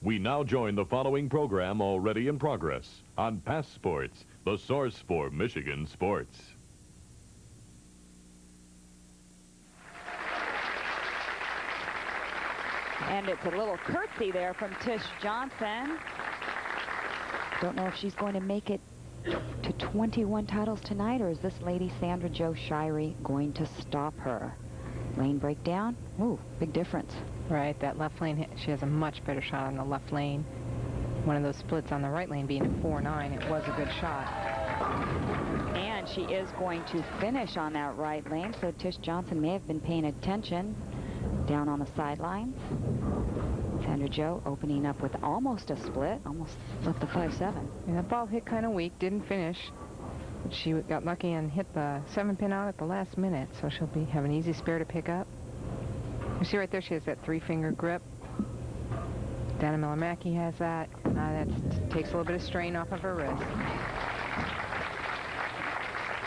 We now join the following program already in progress on Past Sports, the source for Michigan sports. And it's a little curtsy there from Tish Johnson. Don't know if she's going to make it to 21 titles tonight, or is this lady, Sandra Jo Shirey, going to stop her? Lane breakdown. Ooh, big difference. Right, that left lane, she has a much better shot on the left lane. One of those splits on the right lane being a 4-9, it was a good shot. And she is going to finish on that right lane, so Tish Johnson may have been paying attention down on the sidelines. Sandra Jo opening up with almost a split, almost left the 5-7. And that ball hit kind of weak, didn't finish. But she got lucky and hit the 7-pin out at the last minute, so she'll have an easy spare to pick up. You see right there, she has that 3-finger grip. Dana Miller-Mackey has that. That takes a little bit of strain off of her wrist.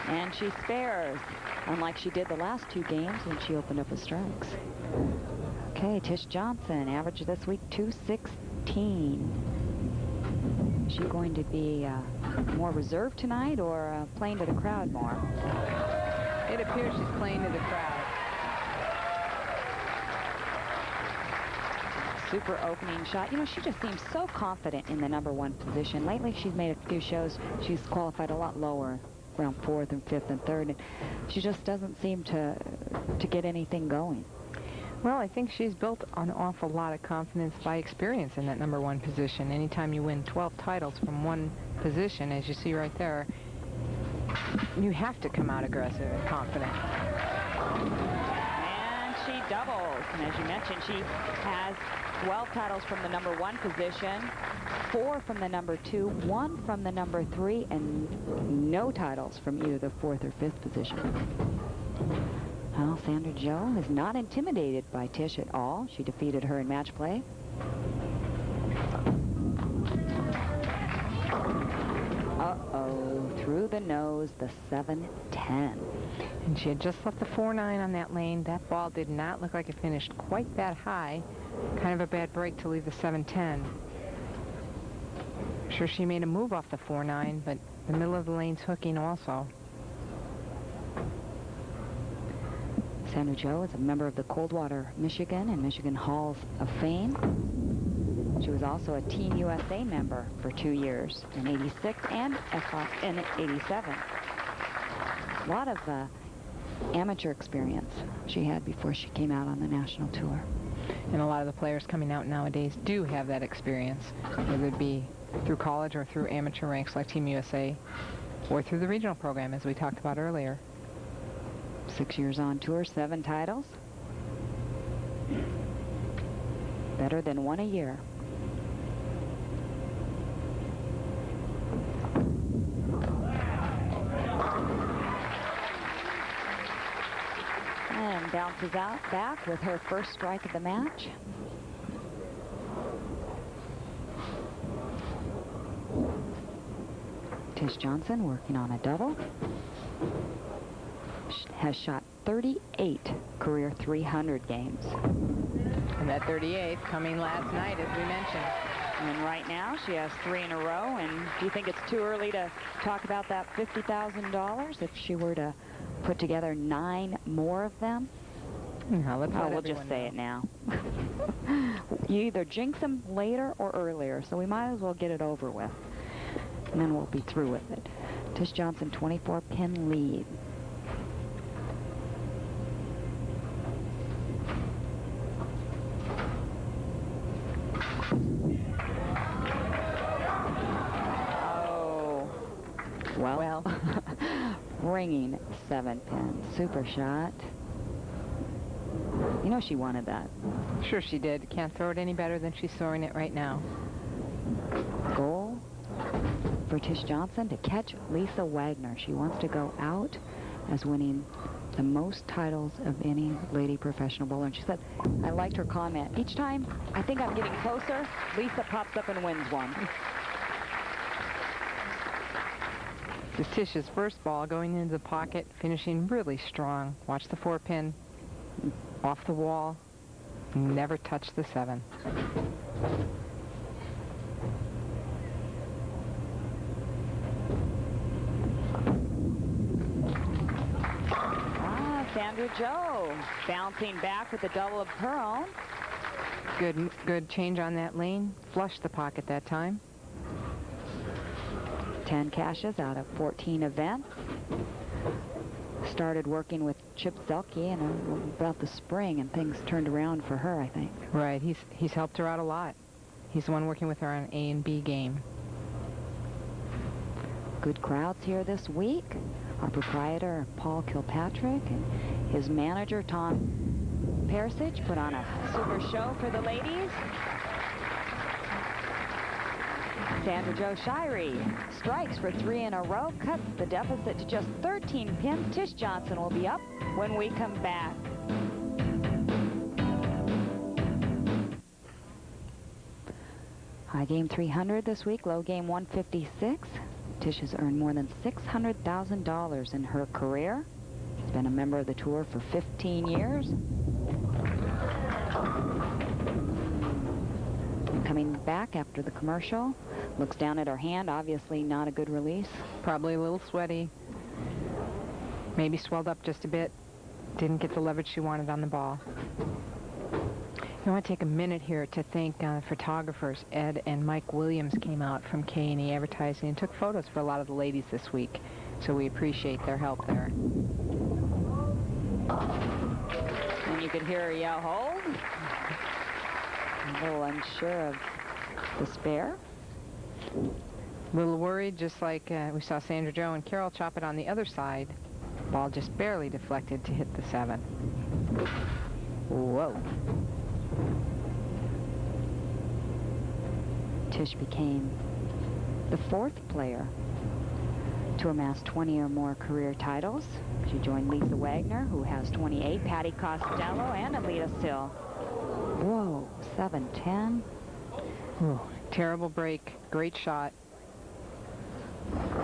And she spares, unlike she did the last 2 games when she opened up with strikes. Okay, Tish Johnson, average this week 216. Is she going to be more reserved tonight, or playing to the crowd more? It appears she's playing to the crowd. Super opening shot. You know, she just seems so confident in the #1 position. Lately, she's made a few shows. She's qualified a lot lower, around 4th and 5th and 3rd, and she just doesn't seem to get anything going. Well, I think she's built an awful lot of confidence by experience in that #1 position. Anytime you win 12 titles from one position, as you see right there, you have to come out aggressive and confident. And she doubles. And as you mentioned, she has 12 titles from the #1 position, 4 from the #2, 1 from the #3, and no titles from either the 4th or 5th position. Well, Sandra Jo is not intimidated by Tish at all. She defeated her in match play. Uh-oh, through the nose, the 7-10. And she had just left the 4-9 on that lane. That ball did not look like it finished quite that high. Kind of a bad break to leave the 7-10. I'm sure she made a move off the 4-9, but the middle of the lane's hooking also. Sandra Jo is a member of the Coldwater, Michigan and Michigan Halls of Fame. She was also a Team USA member for 2 years, in '86 and in '87. A lot of amateur experience she had before she came out on the national tour. And a lot of the players coming out nowadays do have that experience, whether it be through college or through amateur ranks like Team USA, or through the regional program, as we talked about earlier. 6 years on tour, 7 titles. Better than 1 a year. And bounces out back with her first strike of the match. Tish Johnson working on a double. Has shot 38 career 300 games. And that 38th coming last night, as we mentioned. And right now she has 3 in a row. And do you think it's too early to talk about that $50,000 if she were to put together 9 more of them? No, we'll just say it now. You either jinx them later or earlier, so we might as well get it over with. And then we'll be through with it. Tish Johnson, 24-pin lead. Well, ringing 7-pin. Super shot. You know she wanted that. Sure she did. Can't throw it any better than she's throwing it right now. Goal for Tish Johnson to catch Lisa Wagner. She wants to go out as winning the most titles of any lady professional bowler. And she said, I liked her comment. Each time I think I'm getting closer, Lisa pops up and wins one. This is Tish's first ball going into the pocket, finishing really strong. Watch the 4-pin off the wall. Never touched the 7. Sandra Joe bouncing back with a double of her own. Good change on that lane. Flushed the pocket that time. 10 cashes out of 14 events. Started working with Chip Zelke and about the spring, and things turned around for her, I think. Right. He's helped her out a lot. He's the one working with her on A and B game. Good crowds here this week. Our proprietor, Paul Kilpatrick, and his manager, Tom PERESICH, put on a super show for the ladies. Sandra Jo Shirey strikes for 3 in a row, cuts the deficit to just 13 pins. Tish Johnson will be up when we come back. High game 300 this week, low game 156. Tish has earned more than $600,000 in her career. She's been a member of the tour for 15 years. Coming back after the commercial, looks down at her hand, obviously not a good release. Probably a little sweaty. Maybe swelled up just a bit. Didn't get the leverage she wanted on the ball. I want to take a minute here to thank photographers. Ed and Mike Williams came out from K&E Advertising and took photos for a lot of the ladies this week. So we appreciate their help there. And you could hear her yell, hold. A little unsure of the spare. A little worried, just like we saw Sandra Jo and Carol chop it on the other side. Ball just barely deflected to hit the 7. Whoa. Tish became the 4th player to amass 20 or more career titles. She joined Lisa Wagner, who has 28, Patty Costello, and Alita Sill. Whoa, 7-10. Terrible break. Great shot.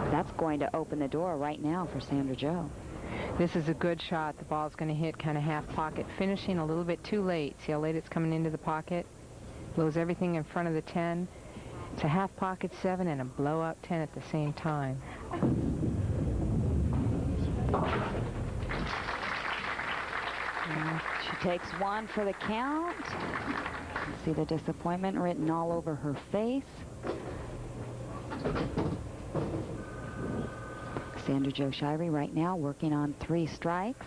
That's going to open the door right now for Sandra Jo. This is a good shot. The ball's going to hit kind of half pocket, finishing a little bit too late. See how late it's coming into the pocket? Blows everything in front of the 10. It's a half pocket 7 and a blowout 10 at the same time. And she takes 1 for the count. You see the disappointment written all over her face. Sandra Jo Shirey right now working on 3 strikes.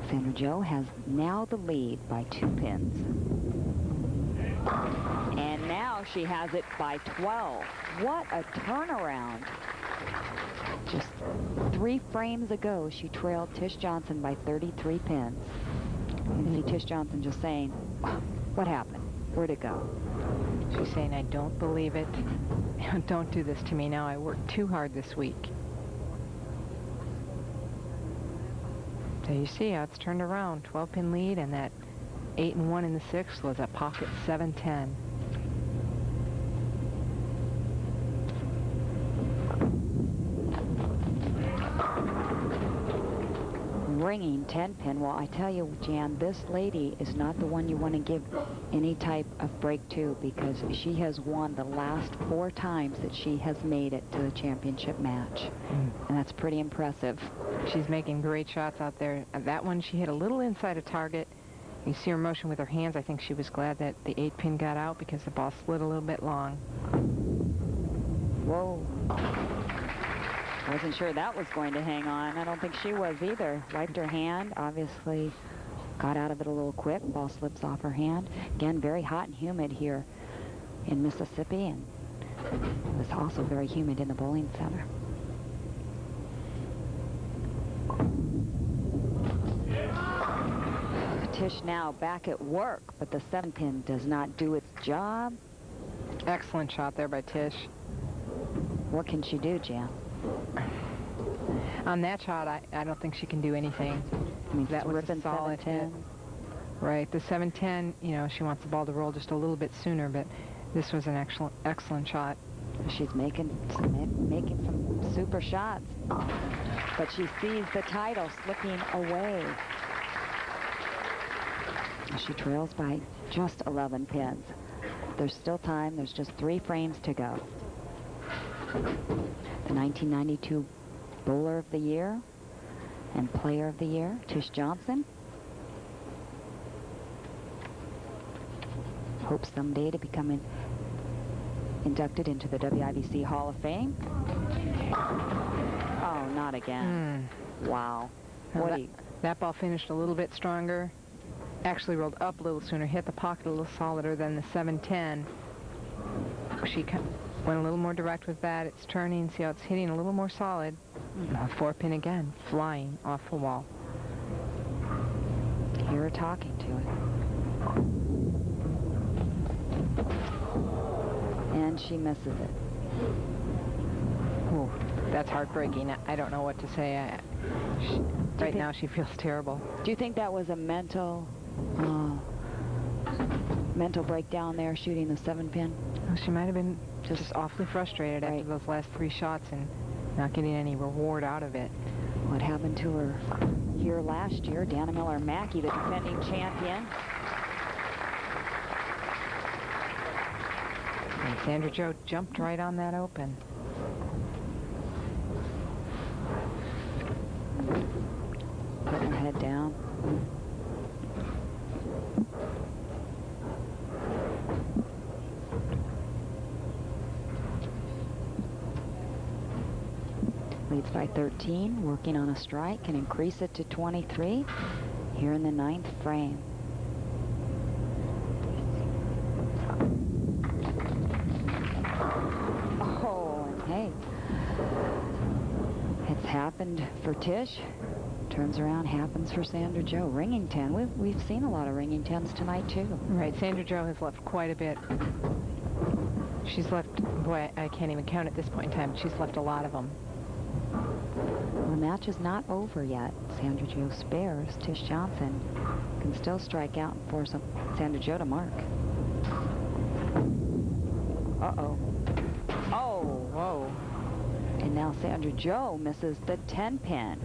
Sandra Jo has now the lead by 2 pins. And now she has it by 12. What a turnaround. Just 3 frames ago, she trailed Tish Johnson by 33 pins. You see Tish Johnson just saying, what happened? Where'd it go? She's saying, I don't believe it. Don't do this to me now. I worked too hard this week. So you see how it's turned around. 12-pin lead, and that 8 and 1 in the 6th was a pocket 7-10. Ringing 10-pin. Well, I tell you, Jan, this lady is not the one you want to give any type of break to, because she has won the last 4 times that she has made it to the championship match. And that's pretty impressive. She's making great shots out there. That one, she hit a little inside of target. You see her motion with her hands. I think she was glad that the 8-pin got out because the ball slid a little bit long. Whoa. Wasn't sure that was going to hang on. I don't think she was either. Wiped her hand, obviously got out of it a little quick. Ball slips off her hand. Again, very hot and humid here in Mississippi, and it's also very humid in the bowling center. Tish now back at work, but the 7-pin does not do its job. Excellent shot there by Tish. What can she do, Jan? On that shot, I don't think she can do anything. I mean, that was a solid hit. Right, the 7-10, you know, she wants the ball to roll just a little bit sooner, but this was an excellent shot. She's making some super shots, but she sees the title slipping away. She trails by just 11 pins. There's still time. There's just 3 frames to go. The 1992 Bowler of the Year and Player of the Year, Tish Johnson. Hopes someday to become inducted into the WIBC Hall of Fame. Oh, not again. Wow. That ball finished a little bit stronger. Actually rolled up a little sooner, hit the pocket a little solider than the 710. She went a little more direct with that. It's turning. See how it's hitting a little more solid. 4-pin again, flying off the wall. Hear her talking to it. And she misses it. Ooh, that's heartbreaking. I don't know what to say. Right now she feels terrible. Do you think that was a mental breakdown there, shooting the 7-pin? Well, she might have been just awfully frustrated after those last 3 shots and not getting any reward out of it. What happened to her here last year? Dana Miller-Mackey, the defending champion. And Sandra Jo jumped right on that open. Putting her head down. Leads by 13, working on a strike, can increase it to 23 here in the 9th frame. Oh, and hey, it's happened for Tish. Turns around, happens for Sandra Jo. Ringing 10. We've seen a lot of ringing 10s tonight, too. Right, Sandra Jo has left quite a bit. She's left, boy, I can't even count at this point in time. She's left a lot of them. Well, the match is not over yet. Sandra Jo spares. Tish Johnson can still strike out and force Sandra Jo to mark. Uh-oh. Oh, whoa. And now Sandra Jo misses the 10-pin.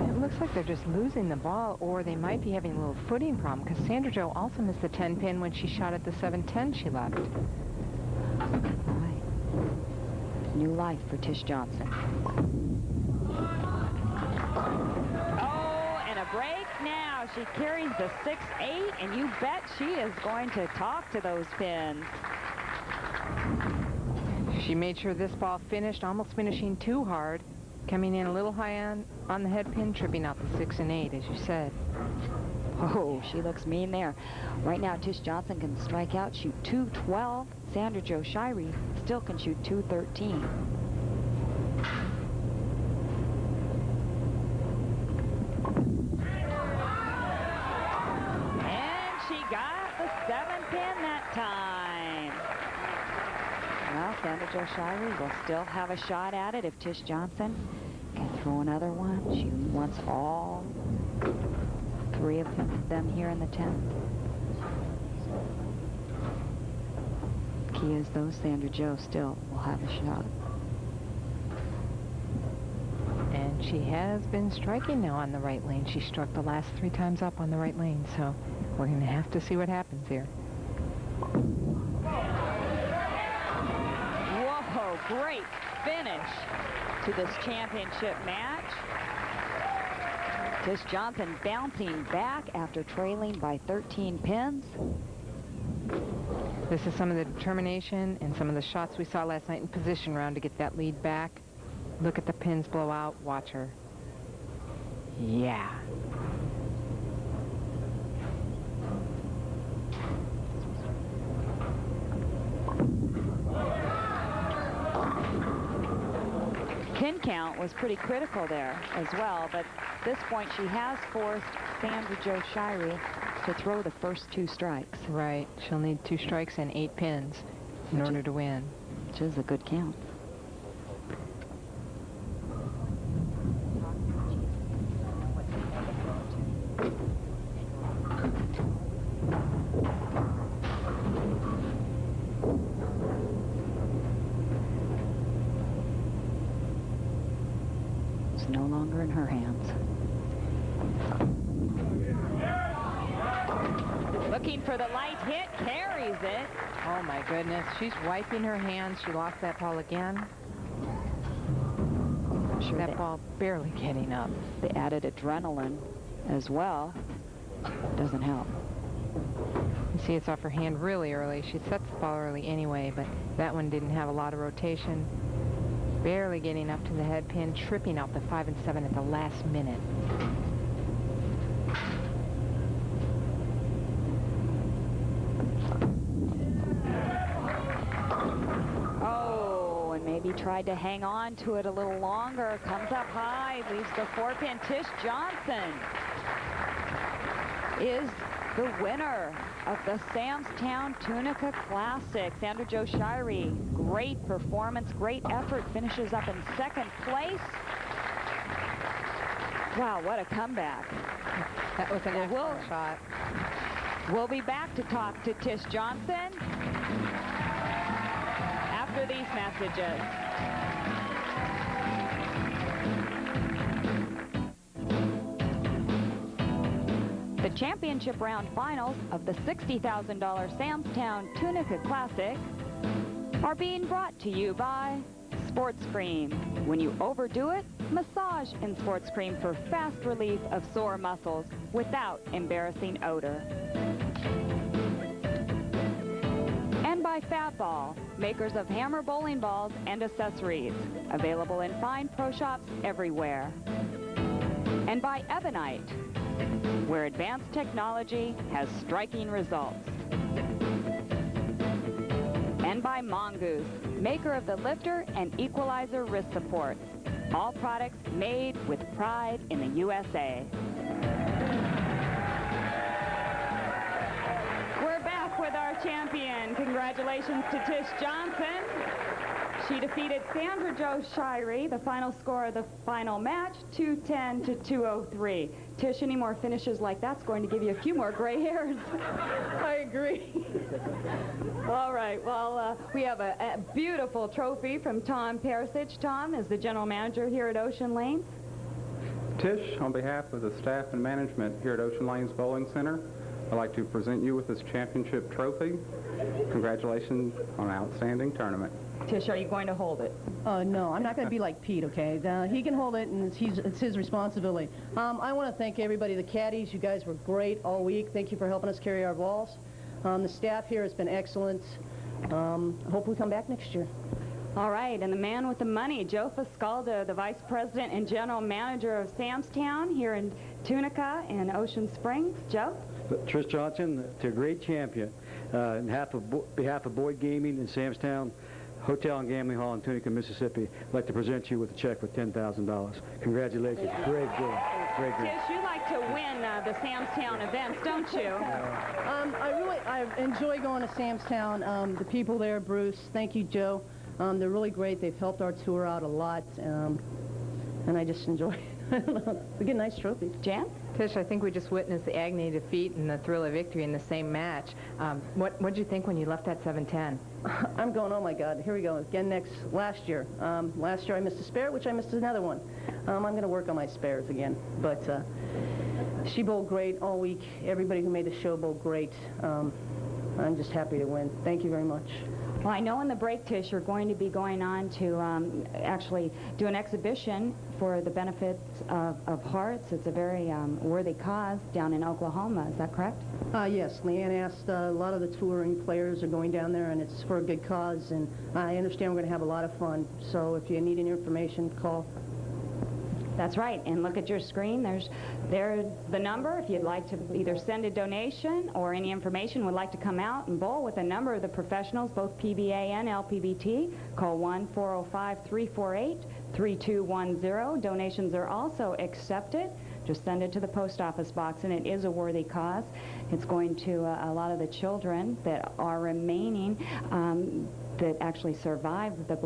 It looks like they're just losing the ball, or they might be having a little footing problem, because Sandra Jo also missed the 10-pin when she shot at the 710 she left. Right. New life for Tish Johnson. Oh, and a break now. She carries the 6-8, and you bet she is going to talk to those pins. She made sure this ball finished, almost finishing too hard. Coming in a little high on the head pin, tripping out the 6 and 8, as you said. Oh, she looks mean there. Right now, Tish Johnson can strike out, shoot 212. Sandra Jo Shirey still can shoot 213. And she got the 7-pin that time. Well, Sandra Jo Shirey will still have a shot at it if Tish Johnson can throw another one. She wants all 3 of them here in the 10th. Key is though Sandra Jo still will have a shot. And she has been striking now on the right lane. She struck the last 3 times up on the right lane, so we're going to have to see what happens here. Whoa, great finish to this championship match. Tish Johnson bouncing back after trailing by 13 pins. This is some of the determination and some of the shots we saw last night in position round to get that lead back. Look at the pins blow out. Watch her. Yeah. Pin count was pretty critical there as well, but at this point she has forced Sandra Jo Shirey to throw the first 2 strikes. Right. She'll need 2 strikes and 8 pins in order to win. Which is a good count. It's no longer in her hands. Looking for the light hit, carries it. Oh my goodness, she's wiping her hands. She lost that ball again. Sure, that ball barely getting up. the added adrenaline as well doesn't help. You see it's off her hand really early. She sets the ball early anyway, but that one didn't have a lot of rotation. Barely getting up to the head pin, tripping out the 5 and 7 at the last minute. Oh, and maybe tried to hang on to it a little longer. Comes up high, leaves the 4-pin. Tish Johnson is the winner of the Samstown Tunica Classic. Sandra Jo Shirey, great performance, great effort, finishes up in 2nd place. Wow, what a comeback. That was an excellent shot. We'll be back to talk to Tish Johnson after these messages. The championship round finals of the $60,000 Samstown Tunica Classic are being brought to you by Sports Cream. When you overdo it, massage in Sports Cream for fast relief of sore muscles without embarrassing odor. And by Fat Ball, makers of hammer bowling balls and accessories, available in fine pro shops everywhere. And by Ebonite, where advanced technology has striking results. And by Mongoose, maker of the lifter and equalizer wrist supports. All products made with pride in the USA. We're back with our champion. Congratulations to Tish Johnson. She defeated Sandra Jo Shirey, the final score of the final match, 210 to 203. Tish, any more finishes like that's going to give you a few more gray hairs. I agree. All right, well, we have a beautiful trophy from Tom PERESICH. Tom is the general manager here at Ocean Lanes. Tish, on behalf of the staff and management here at Ocean Lanes Bowling Center, I'd like to present you with this championship trophy. Congratulations on an outstanding tournament. Tish, are you going to hold it? No, I'm not going to be like Pete, okay? He can hold it, and it's his responsibility. I want to thank everybody, the caddies. You guys were great all week. Thank you for helping us carry our balls. The staff here has been excellent. Hope we come back next year. All right, and the man with the money, Joe FUSCALDO, the vice president and general manager of Samstown here in Tunica and Ocean Springs. Joe? Trish Johnson, to a great champion. On behalf of Boyd Gaming in Samstown Hotel and Gambling Hall in Tunica, Mississippi, I'd like to present you with a check for $10,000. Congratulations. Great game. Great game. Tish, you like to win the Samstown events, don't you? I enjoy going to Samstown. The people there, Bruce, thank you, Joe. They're really great. They've helped our tour out a lot, and I just enjoy it. I don't know. We get a nice trophy. Jan? Tish, I think we just witnessed the agony of defeat and the thrill of victory in the same match. What did you think when you left that 7-10? I'm going, oh my God, here we go. Again last year. Last year I missed a spare, which I missed another one. I'm going to work on my spares again. But she bowled great all week. Everybody who made the show bowled great. I'm just happy to win. Thank you very much. Well, I know in the break, Tish, you're going to be going on to actually do an exhibition for the benefits of hearts. It's a very worthy cause down in Oklahoma. Is that correct? Yes, Leanne asked. A lot of the touring players are going down there, and it's for a good cause. And I understand we're going to have a lot of fun. So if you need any information, call. That's right. And look at your screen. There's the number. If you'd like to either send a donation or any information, would like to come out and bowl with a number of the professionals, both PBA and LPBT, call 1-405-348-3210. Donations are also accepted. Just send it to the post office box, and it is a worthy cause. It's going to a lot of the children that are remaining that actually survived the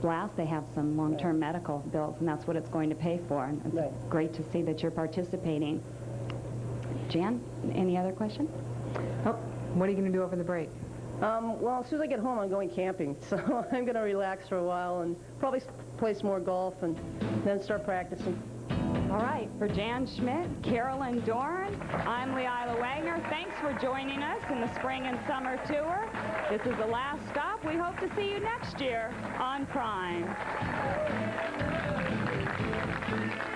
blast. They have some long-term medical bills, and that's what it's going to pay for. And it's great to see that you're participating. Jan, any other question? Oh, what are you going to do over the break? Well, as soon as I get home, I'm going camping. So I'm going to relax for a while and probably play some more golf and then start practicing. All right, for Jan Schmidt, Carolyn Dorn, I'm Leila Wagner. Thanks for joining us in the spring and summer tour. This is the last stop. We hope to see you next year on Prime. Thank you.